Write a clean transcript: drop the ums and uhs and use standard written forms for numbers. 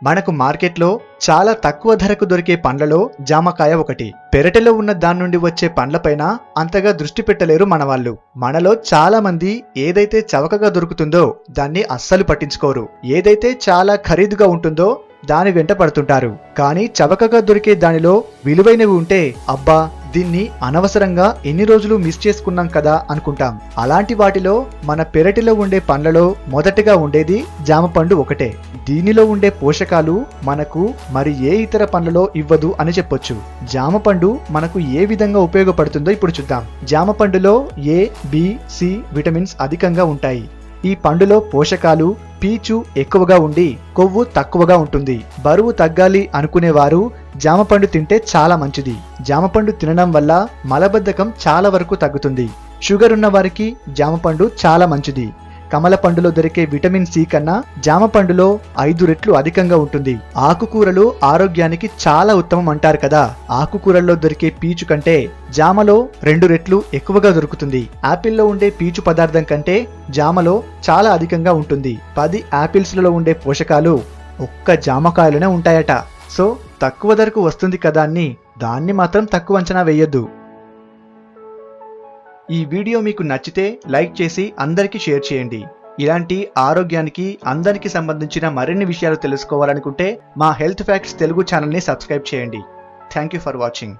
మనకు మార్కెట్లో చాలా తక్కువ ధరకు దొరికే పండ్లలో జామకాయ ఒకటి. పెరటిలో ఉన్న దాని నుండి వచ్చే పండ్లపైన అంతగా దృష్టి పెట్టలేరు మనవాళ్ళు. మనలో చాలా మంది ఏదైతే చవకగా దొరుకుతుందో దాన్ని అస్సలు పట్టించుకోరు. ఏదైతే చాలా ఖరీదుగా ఉంటుందో దాని వెంట పడుతుంటారు. కానీ చవకగా దొరికే దానిలో విలువైనవి ఉంటే అబ్బా దీన్ని అనవసరంగా ఎన్ని రోజులు మిస్ చేసుకున్నాం కదా అనుకుంటాం. అలాంటి వాటిలో మన పెరటిలో ఉండే పండ్లలో మొదటగా ఉండేది జామపండు ఒకటే. దీనిలో ఉండే పోషకాలు మనకు మరి ఏ ఇతర పండ్లలో ఇవ్వదు అని చెప్పొచ్చు. జామపండు మనకు ఏ విధంగా ఉపయోగపడుతుందో ఇప్పుడు చూద్దాం. జామపండులో ఏ, బి, సి విటమిన్స్ అధికంగా ఉంటాయి. ఈ పండులో పోషకాలు, పీచు ఎక్కువగా ఉండి కొవ్వు తక్కువగా ఉంటుంది. బరువు తగ్గాలి అనుకునేవారు జామపండు తింటే చాలా మంచిది. జామపండు తినడం వల్ల మలబద్ధకం చాలా వరకు తగ్గుతుంది. షుగర్ ఉన్న వారికి జామపండు చాలా మంచిది. కమల పండులో దొరికే విటమిన్ సి కన్నా జామపండులో 5 రెట్లు అధికంగా ఉంటుంది. ఆకుకూరలు ఆరోగ్యానికి చాలా ఉత్తమం అంటారు కదా. ఆకుకూరల్లో దొరికే పీచు కంటే జామలో 2 రెట్లు ఎక్కువగా దొరుకుతుంది. యాపిల్లో ఉండే పీచు పదార్థం కంటే జామలో చాలా అధికంగా ఉంటుంది. 10 యాపిల్స్లలో ఉండే పోషకాలు ఒక్క జామకాయలోనే ఉంటాయట. సో తక్కువ ధరకు వస్తుంది కదా అని దాన్ని మాత్రం తక్కువ అంచనా వేయొద్దు. ఈ వీడియో మీకు నచ్చితే లైక్ చేసి అందరికీ షేర్ చేయండి. ఇలాంటి ఆరోగ్యానికి అందరికి సంబంధించిన మరిన్ని విషయాలు తెలుసుకోవాలనుకుంటే మా హెల్త్ ఫ్యాక్ట్స్ తెలుగు ఛానల్ని సబ్స్క్రైబ్ చేయండి. Thank you for watching.